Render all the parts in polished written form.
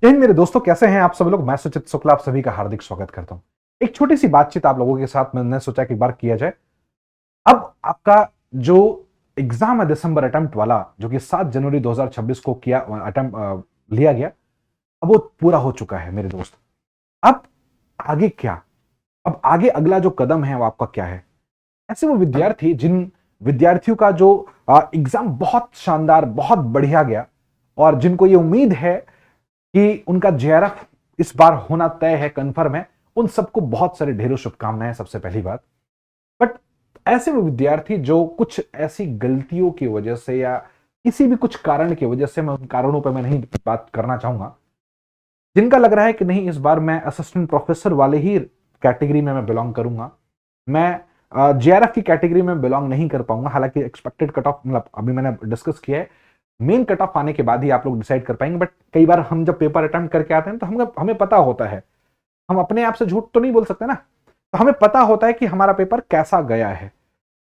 जय हिंद मेरे दोस्तों, कैसे हैं आप सब लोग। मैं सुचित शुक्ला आप सभी का हार्दिक स्वागत करता हूं। एक छोटी सी बातचीत आप लोगों के साथ मैंने सोचा कि एक बार किया जाए। अब आपका जो एग्जाम है दिसंबर अटेम्प्ट वाला, जो कि 7 जनवरी 2026 को किया अटेम्प्ट लिया गया, अब वो पूरा हो चुका है मेरे दोस्त। अब आगे क्या? अब आगे अगला जो कदम है वो आपका क्या है? ऐसे वो विद्यार्थी जिन विद्यार्थियों का जो एग्जाम बहुत शानदार बहुत बढ़िया गया और जिनको ये उम्मीद है कि उनका जेआरएफ इस बार होना तय है, कंफर्म है, उन सबको बहुत सारे ढेरों शुभकामनाएं सबसे पहली बात। बट ऐसे वो विद्यार्थी जो कुछ ऐसी गलतियों की वजह से या किसी भी कुछ कारण की वजह से, मैं उन कारणों पर मैं नहीं बात करना चाहूंगा, जिनका लग रहा है कि नहीं इस बार मैं असिस्टेंट प्रोफेसर वाले ही कैटेगरी में मैं बिलोंग करूंगा, मैं जेआरएफ की कैटेगरी में बिलोंग नहीं कर पाऊंगा। हालांकि एक्सपेक्टेड कट ऑफ मतलब अभी मैंने डिस्कस किया है, मेन कट ऑफ आने के बाद ही आप लोग डिसाइड कर पाएंगे। बट कई बार हम जब पेपर अटेम्प्ट करके आते हैं तो हमें पता होता है, हम अपने आप से झूठ तो नहीं बोल सकते ना, तो हमें पता होता है कि हमारा पेपर कैसा गया है।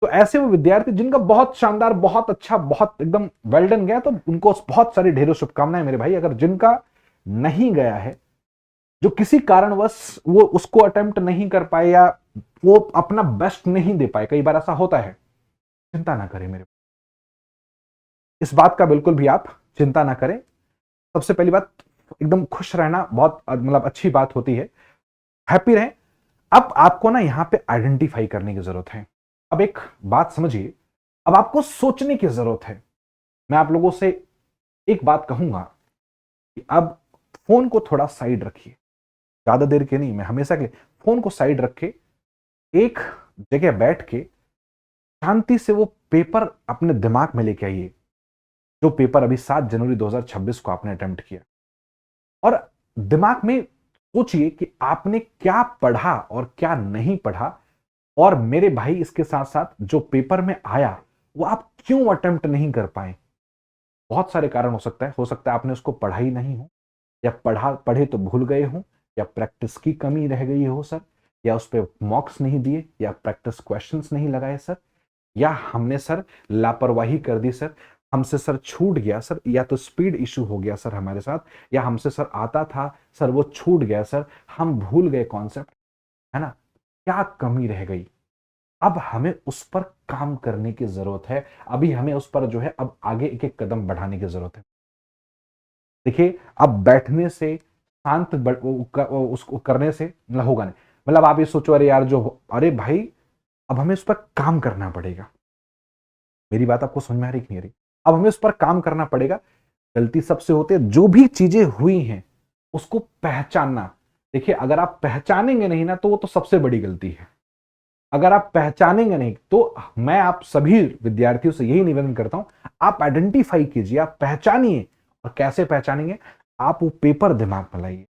तो ऐसे वो विद्यार्थी जिनका बहुत शानदार बहुत अच्छा बहुत एकदम वेल डन गया, तो उनको बहुत सारी ढेरों शुभकामनाएं मेरे भाई। अगर जिनका नहीं गया है, जो किसी कारणवश वो उसको अटेम्प्ट नहीं कर पाए या वो अपना बेस्ट नहीं दे पाए, कई बार ऐसा होता है, चिंता ना करें मेरे, इस बात का बिल्कुल भी आप चिंता ना करें। सबसे पहली बात, एकदम खुश रहना बहुत मतलब अच्छी बात होती है, हैप्पी रहें। अब आपको ना यहां पे आइडेंटिफाई करने की जरूरत है। अब एक बात समझिए, अब आपको सोचने की जरूरत है। मैं आप लोगों से एक बात कहूंगा कि अब फोन को थोड़ा साइड रखिए, ज्यादा देर के नहीं, मैं हमेशा के लिए फोन को साइड रख के एक जगह बैठ के शांति से वो पेपर अपने दिमाग में लेके आइए, जो पेपर अभी 7 जनवरी 2026 को आपने अटेम्प्ट किया। और दिमाग में सोचिए कि आपने क्या पढ़ा और क्या नहीं पढ़ा। और मेरे भाई इसके साथ साथ जो पेपर में आया वो आप क्यों अटेम्प्ट नहीं कर पाए। बहुत सारे कारण हो सकता है आपने उसको पढ़ा ही नहीं हो, या पढ़े तो भूल गए हो, या प्रैक्टिस की कमी रह गई हो सर, या उस पर मॉक्स नहीं दिए, या प्रैक्टिस क्वेश्चंस नहीं लगाए सर, या हमने सर लापरवाही कर दी सर, हमसे सर छूट गया सर, या तो स्पीड इशू हो गया सर हमारे साथ, या हमसे सर आता था सर वो छूट गया सर, हम भूल गए कॉन्सेप्ट, है ना। क्या कमी रह गई? अब हमें उस पर काम करने की जरूरत है। अभी हमें उस पर जो है अब आगे एक एक कदम बढ़ाने की जरूरत है। देखिए, अब बैठने से शांत उसको करने से मतलब होगा नहीं। मतलब आप ये सोचो, अरे यार जो, अरे भाई अब हमें उस पर काम करना पड़ेगा। मेरी बात आपको समझ में आ रही कि नहीं आ रही? अब हमें उस पर काम करना पड़ेगा। गलती सबसे होती है, जो भी चीजें हुई हैं उसको पहचानना। देखिए, अगर आप पहचानेंगे नहीं ना तो वो तो सबसे बड़ी गलती है। अगर आप पहचानेंगे नहीं तो मैं आप सभी विद्यार्थियों से यही निवेदन करता हूं, आप आइडेंटिफाई कीजिए, आप पहचानिए। और कैसे पहचानेंगे? आप वो पेपर दिमाग में लाइए,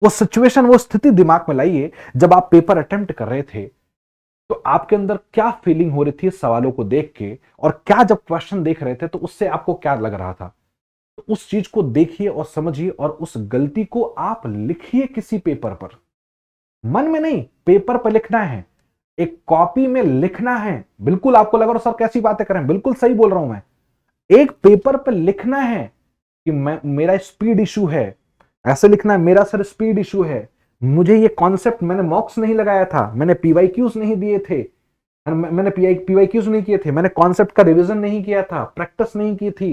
वो सिचुएशन वो स्थिति दिमाग में लाइए जब आप पेपर अटेम्प्ट कर रहे थे, तो आपके अंदर क्या फीलिंग हो रही थी सवालों को देख के, और क्या जब क्वेश्चन देख रहे थे तो उससे आपको क्या लग रहा था। तो उस चीज को देखिए और समझिए, और उस गलती को आप लिखिए किसी पेपर पर। मन में नहीं, पेपर पर लिखना है, एक कॉपी में लिखना है। बिल्कुल आपको लग रहा सर कैसी बातें करें, बिल्कुल सही बोल रहा हूं मैं। एक पेपर पर लिखना है कि मेरा स्पीड इशू है, ऐसे लिखना है, मेरा सर स्पीड इशू है, मुझे ये कॉन्सेप्ट, मैंने मॉक्स नहीं लगाया था, मैंने पीवाईक्यूज नहीं दिए थे, मैंने पीवाईक्यूज नहीं किए थे, मैंने कॉन्सेप्ट का रिवीजन नहीं किया था, प्रैक्टिस नहीं की थी।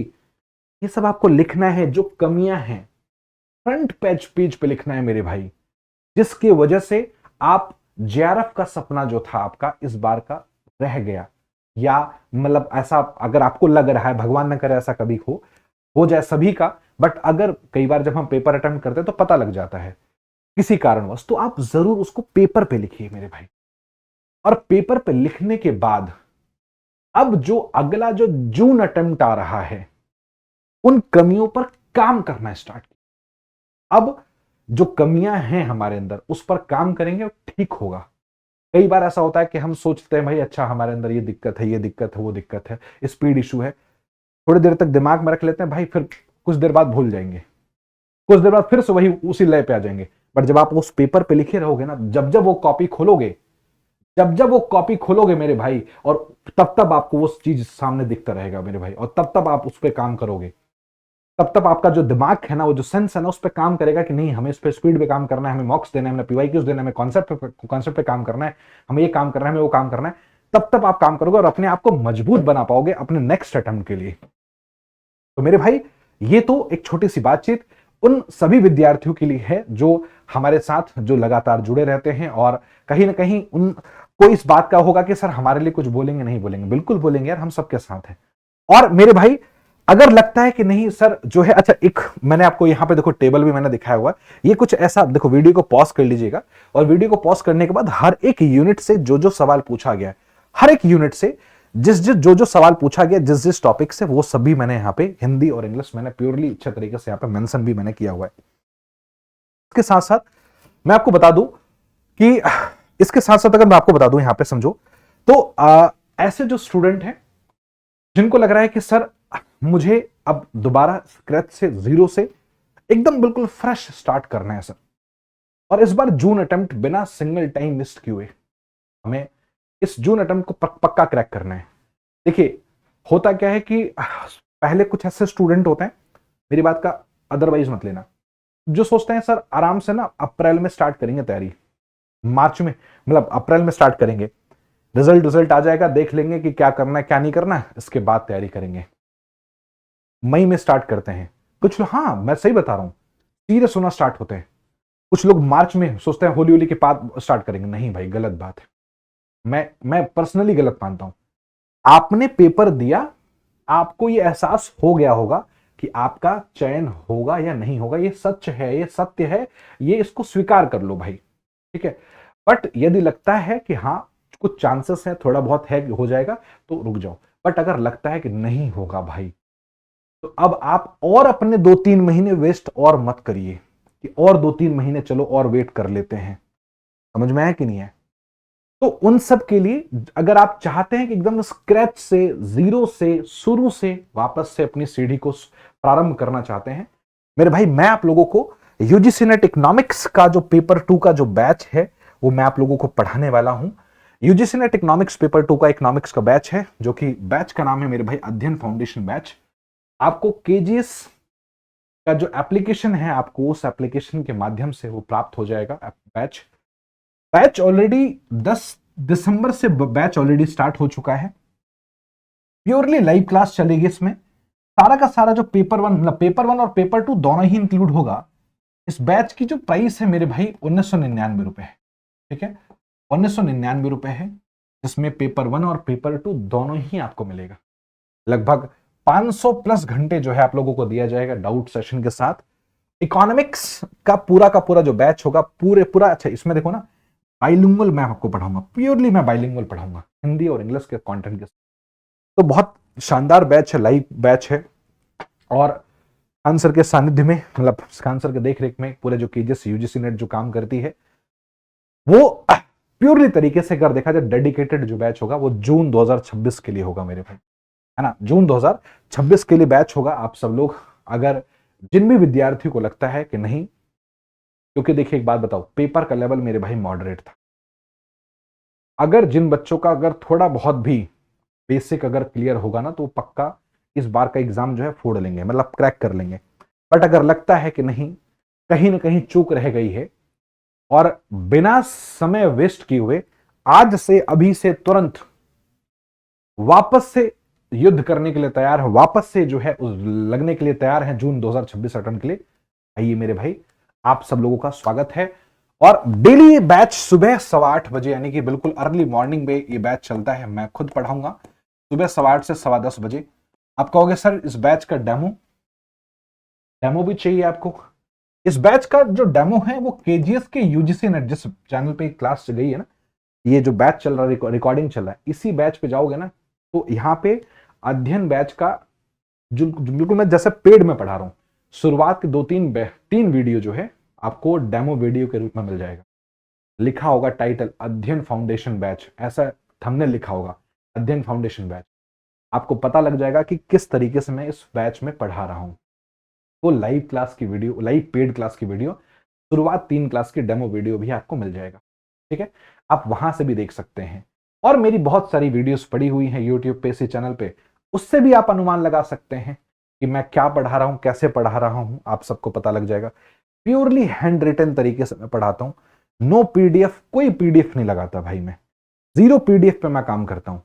ये सब आपको लिखना है, जो कमियां हैं फ्रंट पेज पे लिखना है मेरे भाई, जिसकी वजह से आप जेआरएफ का सपना जो था आपका इस बार का रह गया। या मतलब ऐसा अगर आपको लग रहा है, भगवान न करे ऐसा कभी हो जाए सभी का, बट अगर कई बार जब हम पेपर अटेम्प्ट करते हैं तो पता लग जाता है किसी कारणवश, तो आप जरूर उसको पेपर पे लिखिए मेरे भाई। और पेपर पे लिखने के बाद अब जो अगला जो जून अटेम्प्ट आ रहा है, उन कमियों पर काम करना स्टार्ट। अब जो कमियां हैं हमारे अंदर उस पर काम करेंगे और ठीक होगा। कई बार ऐसा होता है कि हम सोचते हैं भाई अच्छा हमारे अंदर ये दिक्कत है, ये दिक्कत है, वो दिक्कत है, स्पीड इशू है, थोड़ी देर तक दिमाग में रख लेते हैं भाई, फिर कुछ देर बाद भूल जाएंगे, कुछ देर बाद फिर से वही उसी लय पे आ जाएंगे। बट जब आप उस पेपर पे लिखे रहोगे ना, जब जब वो कॉपी खोलोगे, जब जब वो कॉपी खोलोगे मेरे भाई, और तब तब आपको वो चीज सामने दिखता रहेगा मेरे भाई, और तब तब आप उस पर काम करोगे। तब तब आपका जो दिमाग है ना, वो जो सेंस है ना, उस पर काम करेगा कि नहीं हमें इस पे स्पीड पे काम करना है, हमें मॉक्स देना है, हमें पीवाईक्यूज देना है, हमें कॉन्सेप्ट पे काम करना है, हमें ये काम करना है, हमें वो काम करना है। तब तब आप काम करोगे और अपने आप को मजबूत बना पाओगे अपने नेक्स्ट अटेम्प्ट के लिए। तो मेरे भाई, ये तो एक छोटी सी बातचीत उन सभी विद्यार्थियों के लिए है जो हमारे साथ जो लगातार जुड़े रहते हैं, और कहीं ना कहीं उनको इस बात का होगा कि सर हमारे लिए कुछ बोलेंगे, नहीं बोलेंगे, बिल्कुल बोलेंगे यार, हम सबके साथ हैं। और मेरे भाई, अगर लगता है कि नहीं सर जो है, अच्छा एक मैंने आपको यहां पे देखो टेबल भी मैंने दिखाया हुआ है, ये कुछ ऐसा देखो, वीडियो को पॉज कर लीजिएगा और वीडियो को पॉज करने के बाद हर एक यूनिट से जो जो सवाल पूछा गया है, हर एक यूनिट से जिस जिस जो जो सवाल पूछा गया जिस जिस टॉपिक से, वो सभी मैंने यहाँ पे हिंदी और इंग्लिश मैंने प्योरली अच्छे तरीके से यहाँ पे मेंशन भी मैंने किया हुआ है। इसके साथ साथ मैं आपको बता दूं कि इसके साथ साथ अगर मैं आपको बता दूं यहां पे समझो तो ऐसे जो स्टूडेंट हैं जिनको लग रहा है कि सर मुझे अब दोबारा स्क्रैच से, जीरो से एकदम बिल्कुल फ्रेश स्टार्ट करना है सर, और इस बार जून अटेम्प्ट बिना सिंगल टाइम मिस किए हमें इस जून अटेम्प्ट को पक्का क्रैक करना है। देखिए होता क्या है कि पहले कुछ ऐसे स्टूडेंट होते हैं, मेरी बात का अदरवाइज मत लेना, जो सोचते हैं सर आराम से ना अप्रैल में स्टार्ट करेंगे तैयारी, मार्च में, मतलब अप्रैल में स्टार्ट करेंगे, रिजल्ट आ जाएगा, देख लेंगे कि क्या करना है क्या नहीं करना है, इसके बाद तैयारी करेंगे। मई में स्टार्ट करते हैं कुछ लोग, हाँ मैं सही बता रहा हूं, सीरियस होना स्टार्ट होते हैं। कुछ लोग मार्च में सोचते हैं होली के बाद स्टार्ट करेंगे, नहीं भाई गलत बात है, मैं पर्सनली गलत मानता हूं। आपने पेपर दिया, आपको यह एहसास हो गया होगा कि आपका चयन होगा या नहीं होगा, ये सच है, ये सत्य है, ये इसको स्वीकार कर लो भाई, ठीक है। बट यदि लगता है कि हाँ कुछ चांसेस है, थोड़ा बहुत है हो जाएगा, तो रुक जाओ। बट अगर लगता है कि नहीं होगा भाई, तो अब आप और अपने 2-3 महीने वेस्ट और मत करिए कि और 2-3 महीने चलो और वेट कर लेते हैं। समझ में आया कि नहीं है? तो उन सब के लिए अगर आप चाहते हैं कि एकदम स्क्रैच से, जीरो से, शुरू से वापस से अपनी सीढ़ी को प्रारंभ करना चाहते हैं, मेरे भाई मैं आप लोगों को यूजीसी नेट इकोनॉमिक्स का जो पेपर 2 का जो बैच है वो मैं आप लोगों को पढ़ाने वाला हूं। यूजीसी नेट इकोनॉमिक्स पेपर 2 का इकोनॉमिक्स का बैच है, जो कि बैच का नाम है मेरे भाई अध्ययन फाउंडेशन बैच। आपको केजीएस का जो एप्लीकेशन है, आपको उस एप्लीकेशन के माध्यम से वो प्राप्त हो जाएगा बैच ऑलरेडी 10 दिसंबर से बैच ऑलरेडी स्टार्ट हो चुका है। प्योरली लाइव क्लास चलेगी इसमें, सारा का सारा जो पेपर 1, मतलब पेपर 1 और पेपर 2 दोनों ही इंक्लूड होगा। इस बैच की जो प्राइस है मेरे भाई 1999 रुपए है, ठीक है, 1999 रुपए है, जिसमें पेपर 1 और पेपर 2 दोनों ही आपको मिलेगा। लगभग 500 प्लस घंटे जो है आप लोगों को दिया जाएगा डाउट सेशन के साथ। इकोनॉमिक्स का पूरा जो बैच होगा पूरा, अच्छा इसमें देखो ना, बाइलिंगुअल मैं आपको पढ़ाऊंगा, प्योरली मैं बाइलिंगुअल पढ़ाऊंगा, हिंदी और इंग्लिश के कंटेंट के साथ। तो बहुत शानदार बैच है, लाइव बैच है, और खान सर के सानिध्य में, मतलब खान सर के देख रेख में पूरे जो केजीएस यूजीसी नेट जो काम करती है, वो प्योरली तरीके से अगर देखा जाए डेडिकेटेड जो बैच होगा वो जून 2026 के लिए होगा मेरे भाई, है ना, जून 2026 के लिए बैच होगा। आप सब लोग अगर जिन भी विद्यार्थियों को लगता है कि नहीं, क्योंकि देखिए एक बात बताओ, पेपर का लेवल मेरे भाई मॉडरेट था, अगर जिन बच्चों का अगर थोड़ा बहुत भी बेसिक अगर क्लियर होगा ना, तो पक्का इस बार का एग्जाम जो है फोड़ लेंगे, मतलब क्रैक कर लेंगे। बट अगर लगता है कि नहीं, कहीं ना कहीं चूक रह गई है, और बिना समय वेस्ट किए हुए आज से, अभी से तुरंत वापस से युद्ध करने के लिए तैयार है, वापस से जो है उस लगने के लिए तैयार है जून 2026 अटेम्प्ट के लिए, आइए मेरे भाई, आप सब लोगों का स्वागत है। और डेली ये बैच सुबह 8:15 बजे, यानी कि बिल्कुल अर्ली मॉर्निंग में ये बैच चलता है, मैं खुद पढ़ाऊंगा सुबह 8:15 से 10:15 बजे। आप कहोगे सर इस बैच का डेमो भी चाहिए आपको? इस बैच का जो डेमो है वो केजीएस के यूजीसी नेट जिस चैनल पे क्लास चल गई है ना, ये जो बैच चल रहा है, रिकॉर्डिंग चल रहा है, इसी बैच पे जाओगे ना, तो यहाँ पे अध्ययन बैच का जो बिल्कुल मैं जैसे पेड में पढ़ा रहा हूँ, शुरुआत के 2-3 वीडियो जो है आपको डेमो वीडियो के रूप में मिल जाएगा। लिखा होगा टाइटल अध्ययन फाउंडेशन बैच, ऐसा थंबनेल लिखा होगा अध्ययन फाउंडेशन बैच, आपको पता लग जाएगा कि किस तरीके से मैं इस बैच में पढ़ा रहा हूं। वो लाइव क्लास की वीडियो, लाइव पेड क्लास की वीडियो, शुरुआत 3 क्लास की डेमो वीडियो भी आपको मिल जाएगा, ठीक है, आप वहां से भी देख सकते हैं। और मेरी बहुत सारी वीडियोस पड़ी हुई हैं यूट्यूब पे, इसी चैनल पे, उससे भी आप अनुमान लगा सकते हैं। कि मैं क्या पढ़ा रहा हूं, कैसे पढ़ा रहा हूं, आप सबको पता लग जाएगा। प्योरली हैंड रिटन तरीके से मैं पढ़ाता हूं, नो पीडीएफ, कोई पीडीएफ नहीं लगाता भाई, मैं 0 पीडीएफ पे मैं काम करता हूं।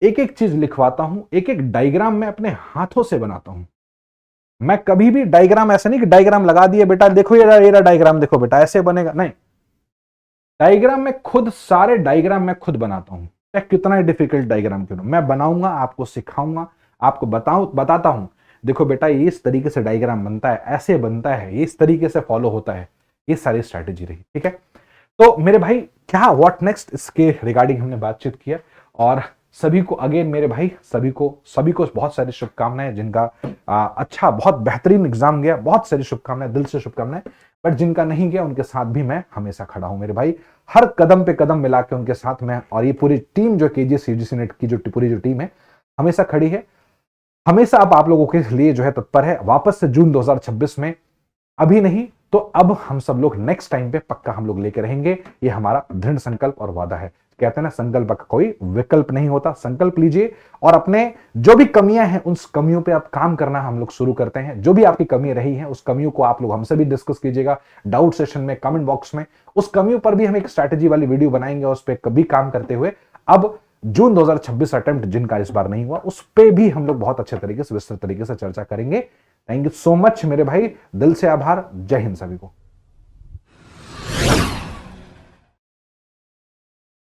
एक एक चीज लिखवाता हूं, एक एक डायग्राम मैं अपने हाथों से बनाता हूं। मैं कभी भी डायग्राम ऐसा नहीं कि डायग्राम लगा दिए बेटा देखो ये डायग्राम देखो बेटा ऐसे बनेगा, नहीं। डायग्राम में खुद, सारे डायग्राम मैं खुद बनाता हूं, चाहे कितना ही डिफिकल्ट डायग्राम क्यों ना, मैं बनाऊंगा, आपको सिखाऊंगा, आपको बताता हूं देखो बेटा ये इस तरीके से डायग्राम बनता है, ऐसे बनता है, ये इस तरीके से फॉलो होता है। ये सारी स्ट्रैटेजी रही, ठीक है। तो मेरे भाई क्या व्हाट नेक्स्ट इसके रिगार्डिंग हमने बातचीत किया, और सभी को अगेन मेरे भाई सभी को बहुत सारी शुभकामनाएं, जिनका अच्छा बहुत बेहतरीन एग्जाम गया, बहुत सारी शुभकामनाएं, दिल से शुभकामनाएं। बट जिनका नहीं गया उनके साथ भी मैं हमेशा खड़ा हूं मेरे भाई, हर कदम पे कदम मिला के उनके साथ मैं, और ये पूरी टीम जो केजीएस यूजीसी नेट की जो पूरी जो टीम है हमेशा खड़ी है, हमेशा अब आप लोगों के लिए जो है तत्पर है। वापस से जून 2026 में, अभी नहीं तो अब हम सब लोग नेक्स्ट टाइम पे पक्का हम लोग लेके रहेंगे, ये हमारा दृढ़ संकल्प और वादा है। कहते हैं ना संकल्प का कोई विकल्प नहीं होता, संकल्प लीजिए और अपने जो भी कमियां हैं उस कमियों पे आप काम करना हम लोग शुरू करते हैं। जो भी आपकी कमी रही है उस कमियों को आप लोग हमसे भी डिस्कस कीजिएगा डाउट सेशन में, कमेंट बॉक्स में। उस कमियों पर भी हम एक स्ट्रैटेजी वाली वीडियो बनाएंगे, उस पर कभी काम करते हुए अब जून 2026 अटेम्प्ट जिनका इस बार नहीं हुआ उस पे भी हम लोग बहुत अच्छे तरीके से, विस्तृत तरीके से चर्चा करेंगे। थैंक यू सो मच मेरे भाई, दिल से आभार, जय हिंद सभी को।